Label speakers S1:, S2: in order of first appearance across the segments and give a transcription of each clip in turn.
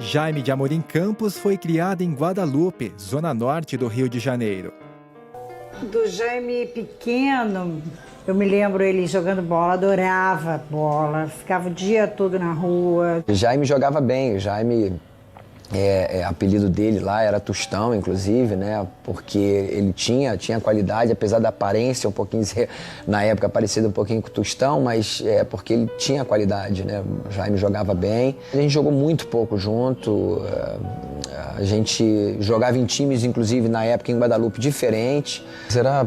S1: Jaime de Amorim Campos foi criado em Guadalupe, zona norte do Rio de Janeiro.
S2: Do Jaime pequeno, eu me lembro ele jogando bola, adorava bola, ficava o dia todo na rua.
S3: O Jaime jogava bem, o Jaime, apelido dele lá era Tostão, inclusive, né? Porque ele tinha qualidade, apesar da aparência um pouquinho, na época, parecida um pouquinho com o Tostão, mas é porque ele tinha qualidade, né? O Jaime jogava bem. A gente jogou muito pouco junto, a gente jogava em times, inclusive, na época em Guadalupe, diferentes. Era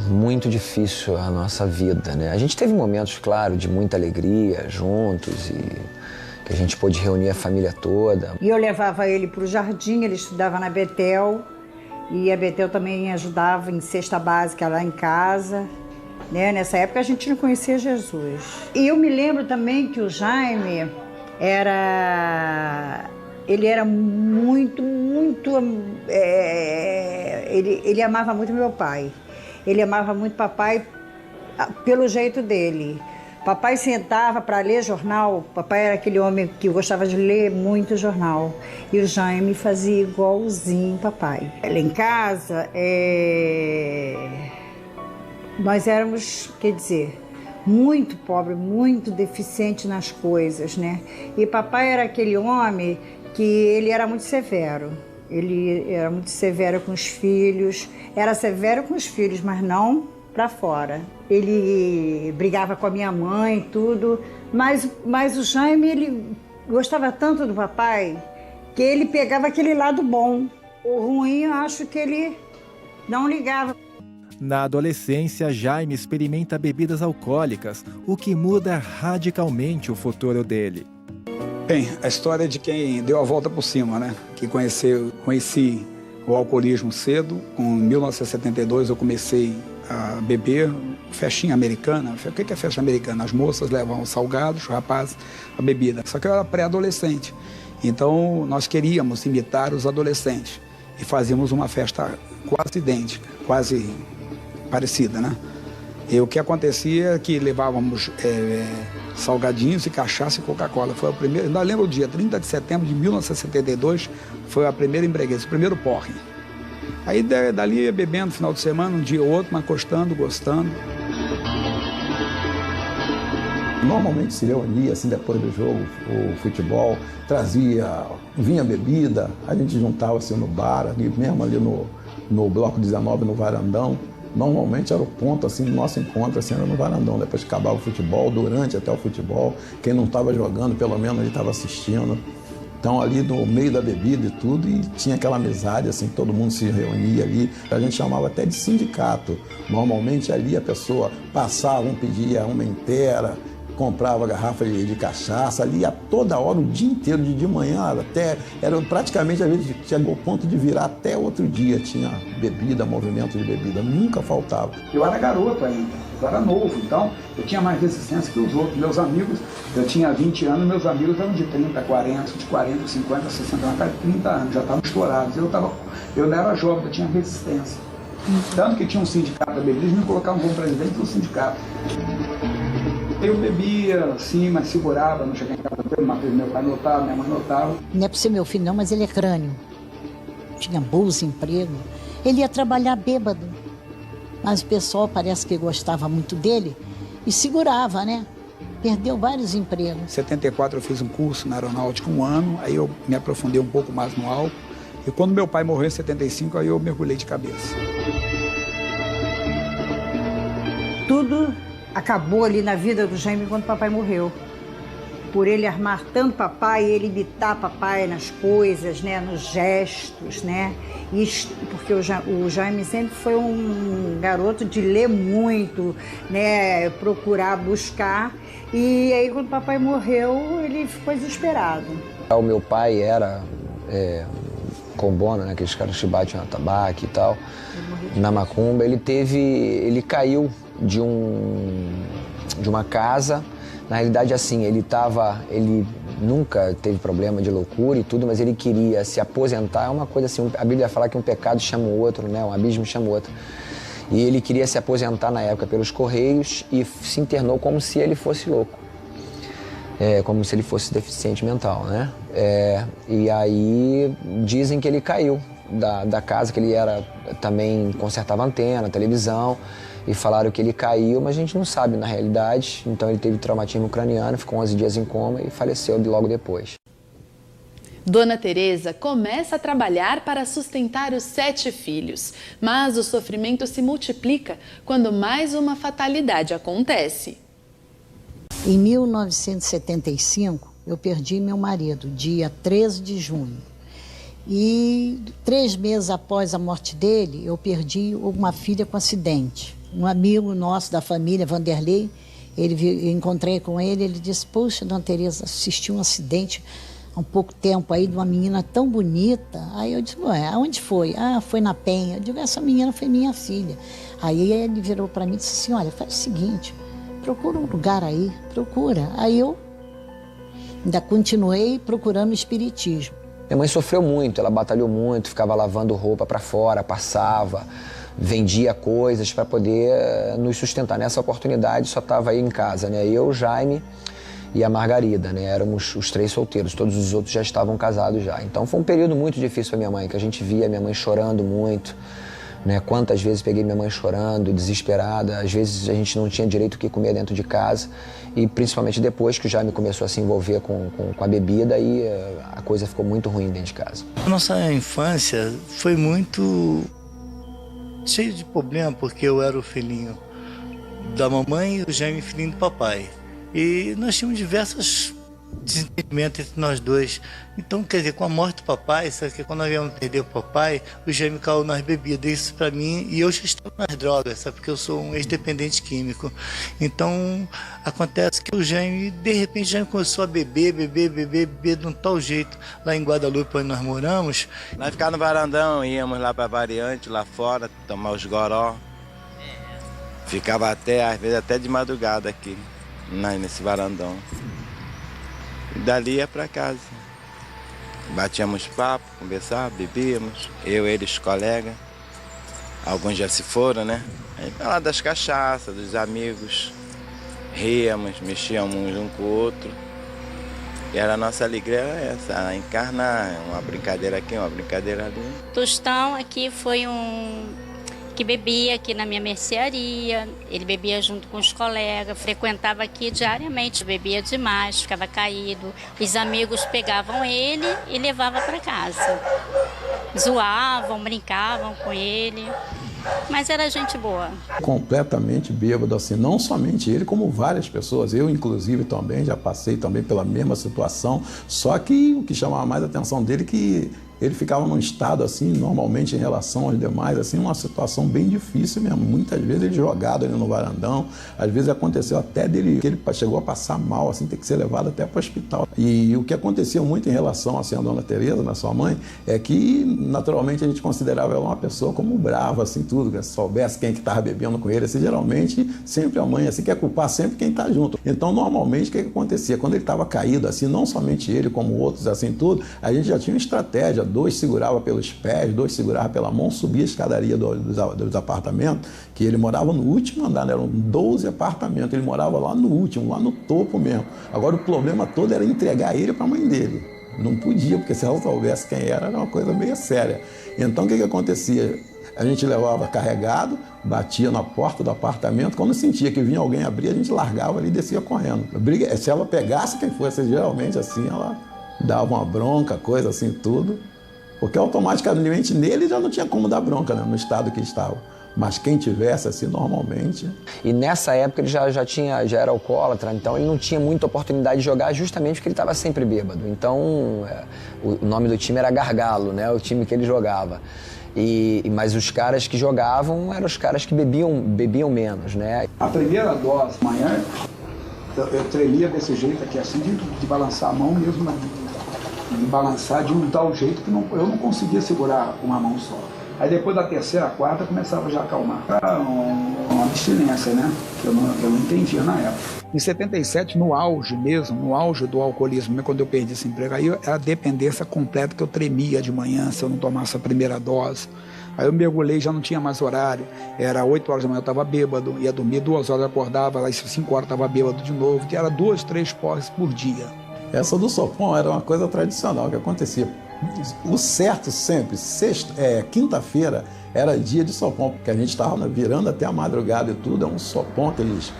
S3: muito difícil a nossa vida, né? A gente teve momentos, claro, de muita alegria juntos e que a gente pôde reunir a família toda.
S2: E eu levava ele para o jardim, ele estudava na Betel, e a Betel também ajudava em cesta básica lá em casa, né? Nessa época a gente não conhecia Jesus. E eu me lembro também que o Jaime ele era muito, ele amava muito meu pai. Ele amava muito papai pelo jeito dele. Papai sentava para ler jornal, papai era aquele homem que gostava de ler muito jornal. E o Jaime fazia igualzinho papai. Lá em casa, nós éramos, quer dizer, muito pobre, muito deficiente nas coisas, né? E papai era aquele homem que ele era muito severo. Ele era muito severo com os filhos, era severo com os filhos, mas não para fora. Ele brigava com a minha mãe e tudo, mas o Jaime, ele gostava tanto do papai que ele pegava aquele lado bom. O ruim, eu acho que ele não ligava.
S1: Na adolescência, Jaime experimenta bebidas alcoólicas, o que muda radicalmente o futuro dele.
S4: Bem, a história de quem deu a volta por cima, né? Que conheci o alcoolismo cedo. Em 1972 eu comecei a beber festinha americana. O que é festa americana? As moças levam os salgados, os rapazes a bebida. Só que eu era pré-adolescente, então nós queríamos imitar os adolescentes e fazíamos uma festa quase idêntica, quase parecida, né? E o que acontecia é que levávamos salgadinhos e cachaça e Coca-Cola. Foi a primeira, ainda lembro o dia, 30 de setembro de 1972, foi a primeira embriaguez, o primeiro porre. Aí dali ia bebendo final de semana, um dia ou outro, mas gostando.
S5: Normalmente se reunia assim depois do jogo, o futebol, vinha bebida, a gente juntava assim no bar, ali, mesmo ali no bloco 19, no varandão. Normalmente era o ponto assim, do nosso encontro assim, era no varandão, depois que acabava o futebol, durante até o futebol, quem não estava jogando, pelo menos ele estava assistindo. Então ali no meio da bebida e tudo, e tinha aquela amizade, assim, todo mundo se reunia ali. A gente chamava até de sindicato. Normalmente ali a pessoa passava, pedia uma inteira, comprava garrafa de cachaça, ali a toda hora, o dia inteiro, de manhã até, era praticamente, às vezes, chegou ao ponto de virar até outro dia, tinha bebida, movimento de bebida, nunca faltava.
S4: Eu era garoto ainda, eu era novo, então eu tinha mais resistência que os outros. Meus amigos, eu tinha 20 anos, meus amigos eram de 30, 40, de 40, 50, 60, até 30 anos, já estavam estourados. Eu não era jovem, eu tinha resistência. Tanto que tinha um sindicato da bebida, eles me colocavam como presidente do sindicato. Eu bebia, sim, mas segurava, não cheguei em casa, meu pai notava, minha mãe notava.
S6: Não é por ser meu filho não, mas ele é crânio. Tinha bolsa, emprego. Ele ia trabalhar bêbado. Mas o pessoal parece que gostava muito dele e segurava, né? Perdeu vários empregos.
S4: Em 74 eu fiz um curso na aeronáutica, 1 ano, aí eu me aprofundei um pouco mais no álcool. E quando meu pai morreu em 75, aí eu mergulhei de cabeça.
S2: Tudo acabou ali na vida do Jaime quando papai morreu. Por ele armar tanto papai, ele imitar papai nas coisas, né, nos gestos, né? Porque o Jaime sempre foi um garoto de ler muito, né, procurar, buscar. E aí quando papai morreu, ele ficou desesperado.
S3: O meu pai era combona, né, aqueles caras que batem na tabaco e tal, na macumba. Ele caiu de uma casa. Na realidade, assim, ele nunca teve problema de loucura e tudo, mas ele queria se aposentar. É uma coisa assim, a Bíblia fala que um pecado chama o outro, né? Um abismo chama o outro. E ele queria se aposentar na época pelos Correios e se internou como se ele fosse louco. como se ele fosse deficiente mental, né? E aí dizem que ele caiu da casa, que ele também consertava antena, televisão, e falaram que ele caiu, mas a gente não sabe na realidade. Então ele teve traumatismo craniano, ficou 11 dias em coma e faleceu logo depois.
S7: Dona Teresa começa a trabalhar para sustentar os 7 filhos, mas o sofrimento se multiplica quando mais uma fatalidade acontece.
S6: Em 1975, eu perdi meu marido, dia 13 de junho. E 3 meses após a morte dele, eu perdi uma filha com acidente. Um amigo nosso da família, Vanderlei, eu encontrei com ele, ele disse: poxa, Dona Teresa, assisti um acidente há um pouco tempo aí de uma menina tão bonita. Aí eu disse: ué, aonde foi? Ah, foi na Penha. Eu digo: essa menina foi minha filha. Aí ele virou para mim e disse assim: olha, faz o seguinte, procura um lugar aí, procura. Aí eu ainda continuei procurando o espiritismo.
S3: Minha mãe sofreu muito, ela batalhou muito, ficava lavando roupa para fora, passava, vendia coisas para poder nos sustentar. Nessa oportunidade só estava aí em casa, né? Eu, Jaime e a Margarida, né? Éramos os 3 solteiros, todos os outros já estavam casados já. Então foi um período muito difícil para minha mãe, que a gente via minha mãe chorando muito, né? Quantas vezes peguei minha mãe chorando, desesperada, às vezes a gente não tinha direito o que comer dentro de casa, e principalmente depois que o Jaime começou a se envolver com a bebida, aí a coisa ficou muito ruim dentro de casa.
S8: A nossa infância foi muito cheio de problema, porque eu era o filhinho da mamãe e o Jaime filhinho do papai. E nós tínhamos diversos desentendimentos entre nós dois. Então, quer dizer, com a morte do papai, sabe que quando nós viemos perder o papai, o Jaime caiu nas bebidas, isso pra mim, e eu já estava nas drogas, sabe, porque eu sou um ex-dependente químico. Então, acontece que o Jaime, de repente, já começou a beber de um tal jeito, lá em Guadalupe, onde nós moramos.
S9: Nós ficávamos no varandão, íamos lá pra Variante, lá fora, tomar os goró. Ficava às vezes até de madrugada aqui, nesse varandão. E dali ia para casa. Batíamos papo, conversávamos, bebíamos. Eu, eles, os colegas. Alguns já se foram, né? Aí falar das cachaças, dos amigos. Ríamos, mexíamos um com o outro. E a nossa alegria era essa, encarnar uma brincadeira aqui, uma brincadeira ali.
S10: Tostão aqui foi que bebia aqui na minha mercearia, ele bebia junto com os colegas, frequentava aqui diariamente, bebia demais, ficava caído. Os amigos pegavam ele e levavam para casa. Zoavam, brincavam com ele, mas era gente boa.
S5: Completamente bêbado, assim, não somente ele, como várias pessoas. Eu, inclusive, também, já passei também pela mesma situação, só que o que chamava mais a atenção dele é que ele ficava num estado, assim, normalmente em relação aos demais, assim, uma situação bem difícil mesmo. Muitas vezes ele jogado ali no varandão, às vezes aconteceu até dele, que ele chegou a passar mal, assim, ter que ser levado até para o hospital. E o que acontecia muito em relação, assim, à Dona Teresa, na sua mãe, é que, naturalmente, a gente considerava ela uma pessoa como brava, assim, tudo, que se soubesse quem que estava bebendo com ele, assim, geralmente, sempre a mãe, assim, quer culpar sempre quem está junto. Então, normalmente, o que acontecia? Quando ele estava caído, assim, não somente ele, como outros, assim, tudo, a gente já tinha uma estratégia. 2 segurava pelos pés, 2 segurava pela mão, subia a escadaria dos apartamentos, que ele morava no último andar, né? Eram 12 apartamentos, ele morava lá no último, lá no topo mesmo. Agora o problema todo era entregar ele para a mãe dele. Não podia, porque se ela soubesse quem era uma coisa meio séria. Então o que acontecia? A gente levava carregado, batia na porta do apartamento, quando sentia que vinha alguém abrir, a gente largava ali e descia correndo. Se ela pegasse quem fosse, geralmente assim, ela dava uma bronca, coisa assim, tudo. Porque automaticamente nele já não tinha como dar bronca, né, no estado que estava. Mas quem tivesse assim, normalmente...
S3: E nessa época ele já era alcoólatra, então ele não tinha muita oportunidade de jogar justamente porque ele estava sempre bêbado. Então o nome do time era Gargalo, né, o time que ele jogava. Mas os caras que jogavam eram os caras que bebiam menos, né?
S4: A primeira dose, amanhã, eu tremia desse jeito aqui, assim, de balançar a mão mesmo de balançar de um tal jeito que eu não conseguia segurar uma mão só. Aí depois da terceira, quarta, começava já a acalmar. Era uma abstinência, né? Que eu não entendia na época. Em 77, no auge mesmo, no auge do alcoolismo, né? Quando eu perdi esse emprego, aí era a dependência completa, que eu tremia de manhã se eu não tomasse a primeira dose. Aí eu mergulhei, já não tinha mais horário, era 8 horas da manhã eu estava bêbado, ia dormir 2 horas, eu acordava, aí 5 horas eu estava bêbado de novo, que era 2, 3 porres por dia.
S5: Essa do sopão era uma coisa tradicional que acontecia. O certo sempre, quinta-feira era dia de sopão, porque a gente estava virando até a madrugada e tudo, é um sopão, aqueles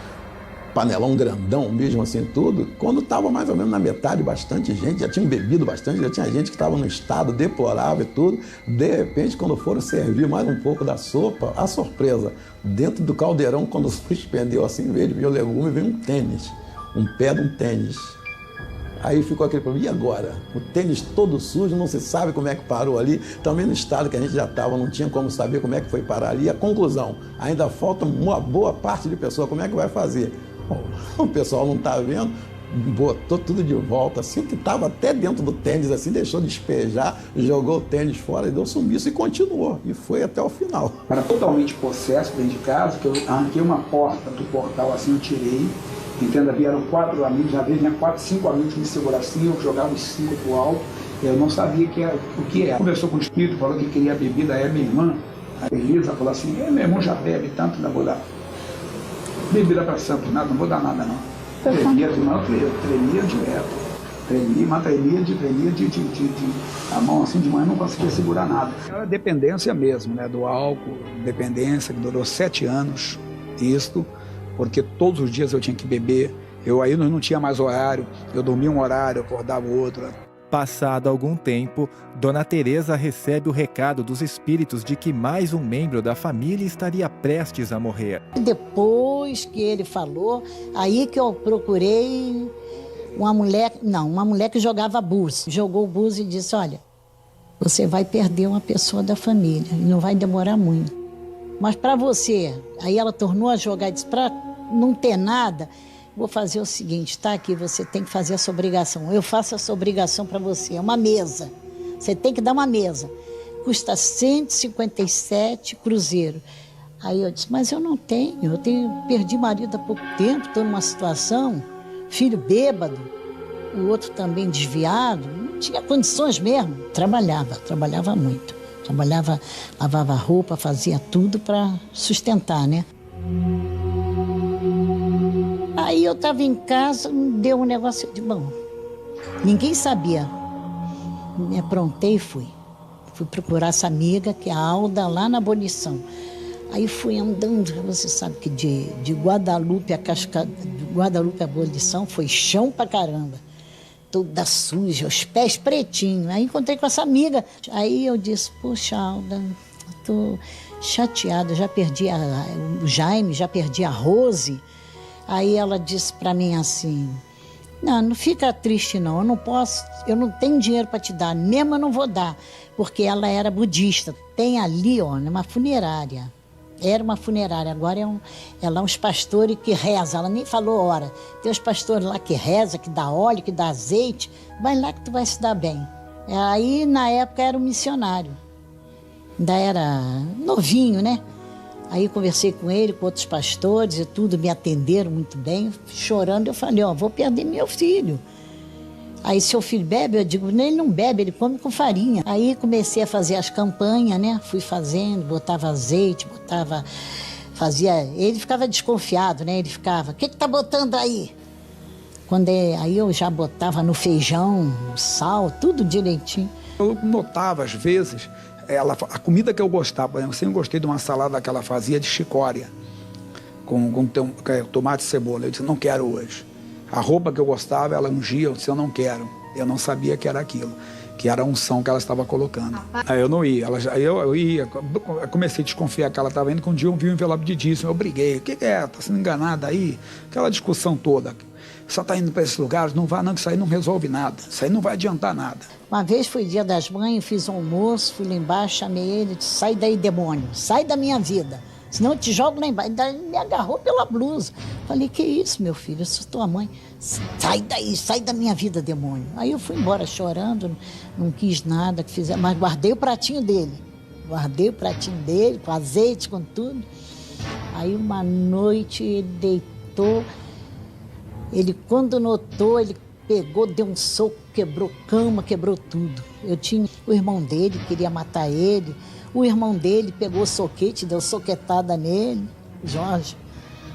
S5: panelão grandão mesmo assim tudo. Quando estava mais ou menos na metade, bastante gente, já tinha bebido bastante, já tinha gente que estava num estado deplorável e tudo. De repente, quando foram servir mais um pouco da sopa, a surpresa, dentro do caldeirão, quando suspendeu assim, em vez de vir o legume, veio um tênis, um pé de um tênis. Aí ficou aquele problema, e agora? O tênis todo sujo, não se sabe como é que parou ali. Também no estado que a gente já estava, não tinha como saber como é que foi parar ali. A conclusão, ainda falta uma boa parte de pessoa, como é que vai fazer? Bom, o pessoal não está vendo, botou tudo de volta, assim, que estava até dentro do tênis, assim, deixou despejar, jogou o tênis fora e deu sumiço e continuou. E foi até o final.
S4: Era totalmente possesso dentro de casa, que eu arranquei uma porta do portal assim, eu tirei. Entenda, vieram 4 amigos, na vez vinha 4, 5 amigos me seguraram assim, eu jogava os 5 pro alto, eu não sabia o que era. Conversou com o espírito, falou que queria bebida, aí a minha irmã, a Elisa, falou assim, meu irmão já bebe tanto, ainda vou dar bebida para santo, nada, não vou dar nada não. Tremia direto, tremia a mão assim de manhã, não conseguia segurar nada. Era dependência mesmo, né, do álcool, dependência que durou 7 anos, isto, porque todos os dias eu tinha que beber, eu aí não tinha mais horário, eu dormia um horário, acordava outro.
S1: Passado algum tempo, Dona Teresa recebe o recado dos espíritos de que mais um membro da família estaria prestes a morrer.
S6: Depois que ele falou, aí que eu procurei uma mulher que jogava búzio. Jogou o búzio e disse, olha, você vai perder uma pessoa da família, e não vai demorar muito. Mas para você, aí ela tornou a jogar e disse, para não ter nada, vou fazer o seguinte, tá aqui, você tem que fazer essa obrigação. Eu faço essa obrigação para você, é uma mesa. Você tem que dar uma mesa. Custa 157 cruzeiros. Aí eu disse, mas eu não tenho, perdi marido há pouco tempo, estou numa situação, filho bêbado, o outro também desviado, não tinha condições mesmo. Trabalhava muito. Trabalhava, lavava roupa, fazia tudo para sustentar, né? Aí eu estava em casa, deu um negócio de bom. Ninguém sabia. Me aprontei e fui. Fui procurar essa amiga, que é a Alda, lá na Abolição. Aí fui andando, você sabe que de Guadalupe a Abolição foi chão pra caramba. Toda suja, os pés pretinhos. Aí encontrei com essa amiga. Aí eu disse, poxa, Alda, tô chateada, já perdi o Jaime, já perdi a Rose. Aí ela disse para mim assim, não fica triste não, eu não tenho dinheiro para te dar, mesmo eu não vou dar, porque ela era budista. Tem ali, ó, uma funerária. Era uma funerária, agora ela é uns pastores que rezam, ela nem falou hora. Tem os pastores lá que rezam, que dá óleo, que dá azeite, vai lá que tu vai se dar bem. Aí, na época, era um missionário, ainda era novinho, né? Aí conversei com ele, com outros pastores e tudo, me atenderam muito bem, chorando, eu falei, ó, vou perder meu filho. Aí, seu filho bebe? Eu digo, ele não bebe, ele come com farinha. Aí comecei a fazer as campanhas, né? Fui fazendo, botava azeite, fazia... Ele ficava desconfiado, né? Ele ficava, o que tá botando aí? Aí eu já botava no feijão, sal, tudo direitinho.
S4: Eu notava, às vezes, a comida que eu gostava, por exemplo, eu sempre gostei de uma salada que ela fazia de chicória, com tomate e cebola. Eu disse, não quero hoje. A roupa que eu gostava, ela ungia, eu disse, eu não quero. Eu não sabia que era aquilo, que era a unção que ela estava colocando. Aí eu não ia, aí eu ia, eu comecei a desconfiar que ela estava indo, que um dia eu vi um envelope de dízimo, eu briguei, o que é? Está sendo enganada aí? Aquela discussão toda. Só está indo para esses lugares, não vá não, que isso aí não resolve nada, isso aí não vai adiantar nada.
S6: Uma vez foi dia das mães, fiz um almoço, fui lá embaixo, chamei ele, disse, sai daí, demônio, sai da minha vida. Senão eu te jogo lá embaixo. Ele me agarrou pela blusa. Falei, que isso, meu filho? Eu sou tua mãe. Sai daí, sai da minha vida, demônio. Aí eu fui embora chorando, não quis nada que fizesse, mas guardei o pratinho dele. Guardei o pratinho dele, com azeite, com tudo. Aí uma noite ele deitou, ele quando notou, ele pegou, deu um soco, quebrou cama, quebrou tudo. Eu tinha o irmão dele, queria matar ele. O irmão dele pegou o soquete, deu soquetada nele, Jorge.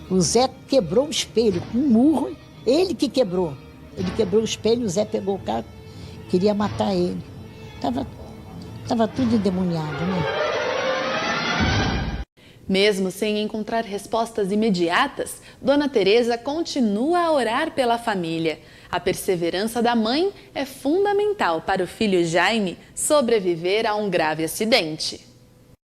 S6: O Zé quebrou o espelho com um murro, ele que quebrou. Ele quebrou o espelho, o Zé pegou o carro, queria matar ele. Tava tudo endemoniado, né?
S7: Mesmo sem encontrar respostas imediatas, Dona Teresa continua a orar pela família. A perseverança da mãe é fundamental para o filho Jaime sobreviver a um grave acidente.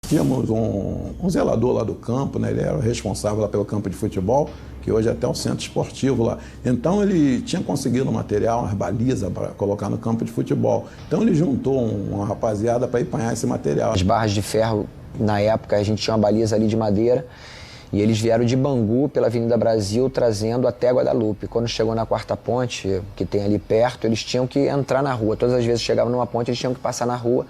S5: Tínhamos um zelador lá do campo, né? Ele era o responsável lá pelo campo de futebol, que hoje é até um centro esportivo lá. Então ele tinha conseguido um material, umas balizas para colocar no campo de futebol. Então ele juntou uma rapaziada para empanhar esse material.
S3: As barras de ferro, na época, a gente tinha uma baliza ali de madeira e eles vieram de Bangu pela Avenida Brasil trazendo até Guadalupe. Quando chegou na quarta ponte, que tem ali perto, eles tinham que entrar na rua. Todas as vezes que chegavam numa ponte, eles tinham que passar na rua.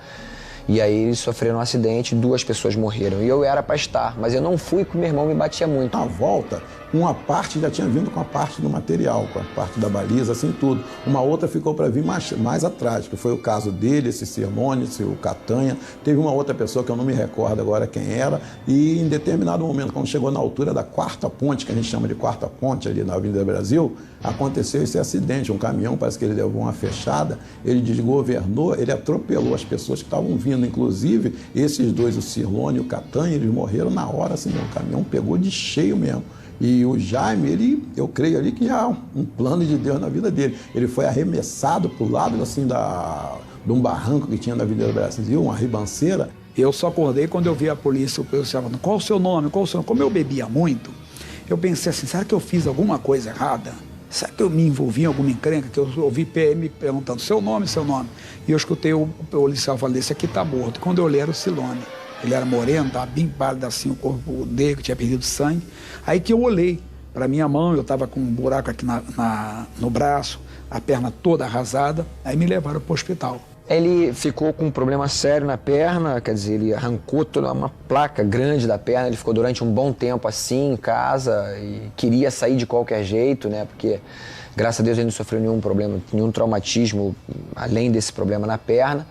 S3: E aí eles sofreram um acidente, 2 pessoas morreram. E eu era para estar, mas eu não fui porque meu irmão me batia muito.
S5: Na volta, uma parte já tinha vindo com a parte do material, com a parte da baliza, assim tudo. Uma outra ficou para vir mais atrás, que foi o caso dele, esse Cirlone, o Catanha. Teve uma outra pessoa que eu não me recordo agora quem era. E em determinado momento, quando chegou na altura da quarta ponte, que a gente chama de quarta ponte ali na Avenida Brasil, aconteceu esse acidente. Um caminhão, parece que ele levou uma fechada, ele desgovernou, ele atropelou as pessoas que estavam vindo. Inclusive, esses 2, o Cirlone e o Catanha, eles morreram na hora, assim, o caminhão pegou de cheio mesmo. E o Jaime, eu creio ali que já há um plano de Deus na vida dele. Ele foi arremessado para o lado, assim, de um barranco que tinha na Avenida do Brasil, uma ribanceira.
S4: Eu só acordei quando eu vi a polícia, o policial falando, qual o seu nome, qual o seu nome? Como eu bebia muito, eu pensei assim, será que eu fiz alguma coisa errada? Será que eu me envolvi em alguma encrenca? Que eu ouvi PM perguntando, seu nome. E eu escutei o policial falando, esse aqui tá morto. Quando eu olhei, era o Cirlone. Ele era moreno, estava bem pálido assim, o corpo dele, que tinha perdido sangue. Aí que eu olhei para minha mão, eu estava com um buraco aqui no braço, a perna toda arrasada, aí me levaram para o hospital.
S3: Ele ficou com um problema sério na perna, quer dizer, ele arrancou toda uma placa grande da perna, ele ficou durante um bom tempo assim, em casa, e queria sair de qualquer jeito, né, porque graças a Deus ele não sofreu nenhum problema, nenhum traumatismo, além desse problema na perna.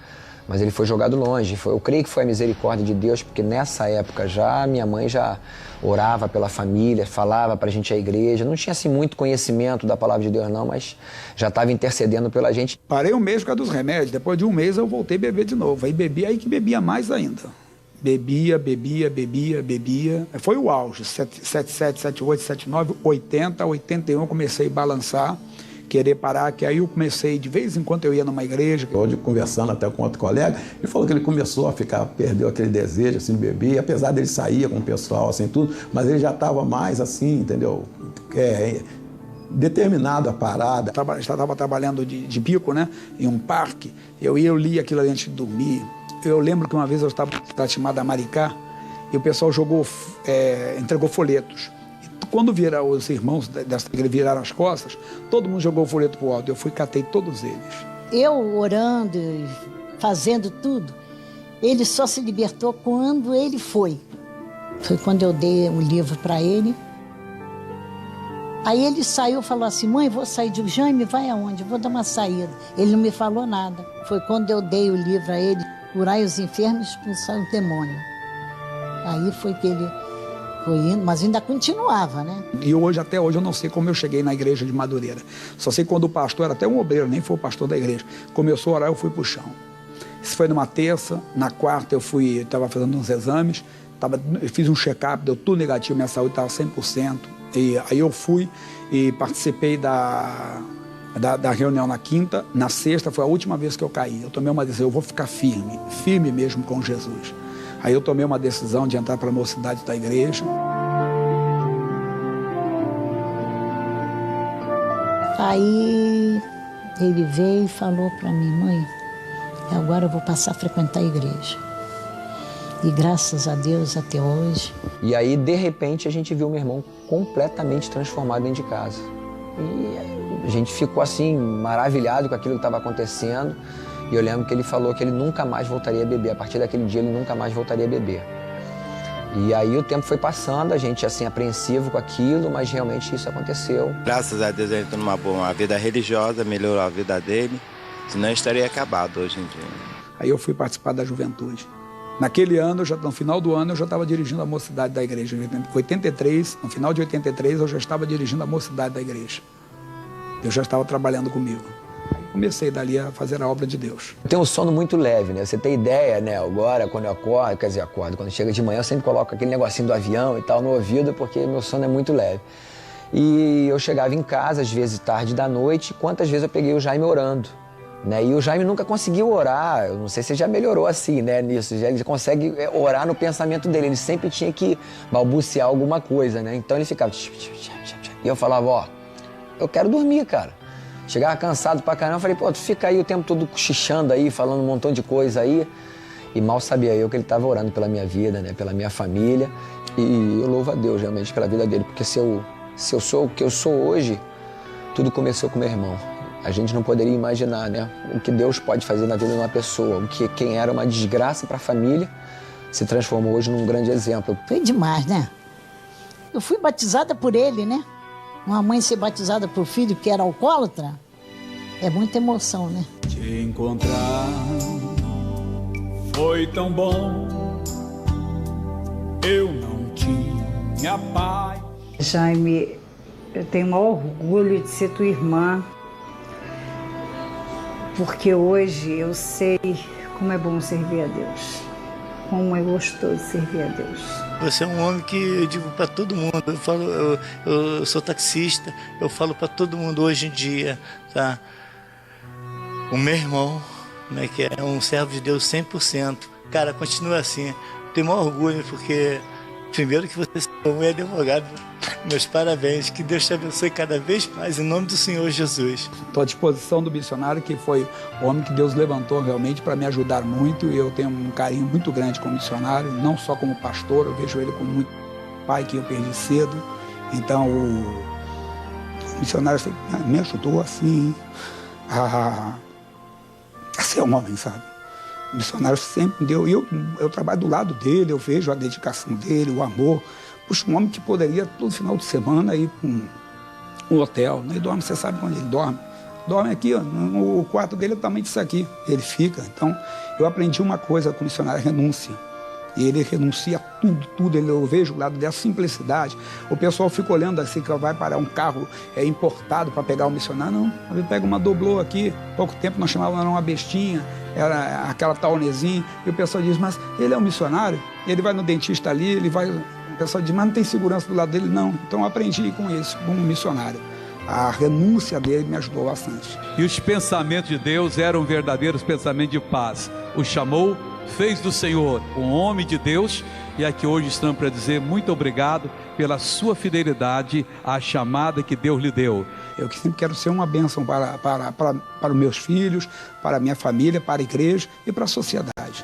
S3: Mas ele foi jogado longe. Eu creio que foi a misericórdia de Deus, porque nessa época já minha mãe já orava pela família, falava pra gente a igreja. Não tinha assim muito conhecimento da palavra de Deus não, mas já estava intercedendo pela gente.
S4: Parei um mês por causa dos remédios. Depois de um mês eu voltei a beber de novo. Aí que bebia mais ainda. Bebia. Foi o auge. 77, 78, 79, 80, 81 eu comecei a balançar. Querer parar, que aí eu comecei, de vez em quando eu ia numa igreja.
S5: Hoje, conversando até com outro colega, ele falou que ele começou a perdeu aquele desejo, assim, de beber, apesar dele sair com o pessoal, assim, tudo, mas ele já estava mais, assim, entendeu, determinado a parada.
S4: Estava trabalhando de bico, né, em um parque, eu lia aquilo ali antes de dormir. Eu lembro que uma vez eu estava na cidade chamada Maricá, e o pessoal entregou folhetos. Quando os irmãos dessa igreja viraram as costas, todo mundo jogou o folheto pro alto. Eu fui e catei todos eles.
S6: Eu orando e fazendo tudo, ele só se libertou quando ele foi. Foi quando eu dei o livro para ele. Aí ele saiu e falou assim, mãe, vou sair. Eu digo, Jaime, vai aonde? Vou dar uma saída. Ele não me falou nada. Foi quando eu dei o livro a ele, curai os enfermos, expulsar o demônio. Aí foi que ele... indo, mas ainda continuava, né?
S4: E até hoje, eu não sei como eu cheguei na igreja de Madureira. Só sei quando o pastor, era até um obreiro, nem foi o pastor da igreja, começou a orar, eu fui pro chão. Isso foi numa terça, na quarta eu estava fazendo uns exames, eu fiz um check-up, deu tudo negativo, minha saúde estava 100%. E aí eu fui e participei da reunião na quinta, na sexta foi a última vez que eu caí. Eu tomei uma decisão, eu vou ficar firme mesmo com Jesus. Aí eu tomei uma decisão de entrar para a mocidade da igreja.
S6: Aí ele veio e falou para mim, mãe, agora eu vou passar a frequentar a igreja. E graças a Deus até hoje.
S3: E aí, de repente, a gente viu meu irmão completamente transformado dentro de casa. E a gente ficou assim, maravilhado com aquilo que estava acontecendo. E eu lembro que ele falou que ele nunca mais voltaria a beber. A partir daquele dia, ele nunca mais voltaria a beber. E aí o tempo foi passando, a gente assim, apreensivo com aquilo, mas realmente isso aconteceu.
S9: Graças a Deus, ele está numa vida religiosa, melhorou a vida dele. Senão estaria acabado hoje em dia.
S4: Aí eu fui participar da juventude. Naquele ano, no final do ano, eu já estava dirigindo a mocidade da igreja. Em 83, no final de 83, eu já estava dirigindo a mocidade da igreja. Deus já estava trabalhando comigo. Comecei dali a fazer a obra de Deus.
S3: Eu tenho um sono muito leve, né? Você tem ideia, né? Agora, quando eu acordo, quer dizer, quando chega de manhã, eu sempre coloco aquele negocinho do avião e tal no ouvido, porque meu sono é muito leve. E eu chegava em casa, às vezes tarde da noite, quantas vezes eu peguei o Jaime orando, né? E o Jaime nunca conseguiu orar, eu não sei se já melhorou assim, né, nisso, ele consegue orar no pensamento dele, ele sempre tinha que balbuciar alguma coisa, né? Então ele ficava... E eu falava, ó, eu quero dormir, cara. Chegava cansado pra caramba, eu falei, pô, tu fica aí o tempo todo cochichando aí, falando um montão de coisa aí. E mal sabia eu que ele estava orando pela minha vida, né, pela minha família. E eu louvo a Deus realmente pela vida dele, porque se eu sou o que eu sou hoje, tudo começou com meu irmão. A gente não poderia imaginar, né, o que Deus pode fazer na vida de uma pessoa, o que quem era uma desgraça para a família se transformou hoje num grande exemplo.
S6: Foi demais, né? Eu fui batizada por ele, né? Uma mãe ser batizada por filho que era alcoólatra, é muita emoção, né?
S11: Te encontrar foi tão bom, eu não tinha paz.
S2: Jaime, eu tenho o maior orgulho de ser tua irmã, porque hoje eu sei como é bom servir a Deus, como é gostoso servir a Deus.
S8: Você é um homem que eu digo para todo mundo, eu sou taxista, eu falo para todo mundo hoje em dia, tá? O meu irmão, né, que é um servo de Deus 100%, cara, continua assim, tenho o maior orgulho porque, primeiro que você é advogado, meus parabéns, que Deus te abençoe cada vez mais, em nome do Senhor Jesus.
S4: Estou à disposição do missionário, que foi o homem que Deus levantou realmente para me ajudar muito, e eu tenho um carinho muito grande com o missionário, não só como pastor, eu vejo ele como muito pai que eu perdi cedo. Então o missionário me ajudou assim a ser um homem, sabe? O missionário sempre me deu, eu trabalho do lado dele, eu vejo a dedicação dele, o amor. Puxa, um homem que poderia todo final de semana ir para um hotel, né? Ele dorme, você sabe onde ele dorme? Dorme aqui, ó, o quarto dele é o tamanho disso aqui, ele fica. Então, eu aprendi uma coisa com o missionário, renúncia. E ele renuncia tudo, eu vejo o lado dessa simplicidade. O pessoal fica olhando assim, que vai parar um carro importado para pegar o missionário. Não, ele pega uma doblô aqui, pouco tempo nós chamávamos uma bestinha, era aquela taunezinha, e o pessoal diz, mas ele é um missionário? Ele vai no dentista ali, ele vai... O pessoal diz, mas não tem segurança do lado dele? Não. Então eu aprendi com isso, como missionário. A renúncia dele me ajudou bastante.
S11: E os pensamentos de Deus eram verdadeiros pensamentos de paz. O chamou, fez do Senhor um homem de Deus, e aqui hoje estamos para dizer muito obrigado pela sua fidelidade à chamada que Deus lhe deu.
S4: Eu que sempre quero ser uma bênção para os meus filhos, para a minha família, para a igreja e para a sociedade.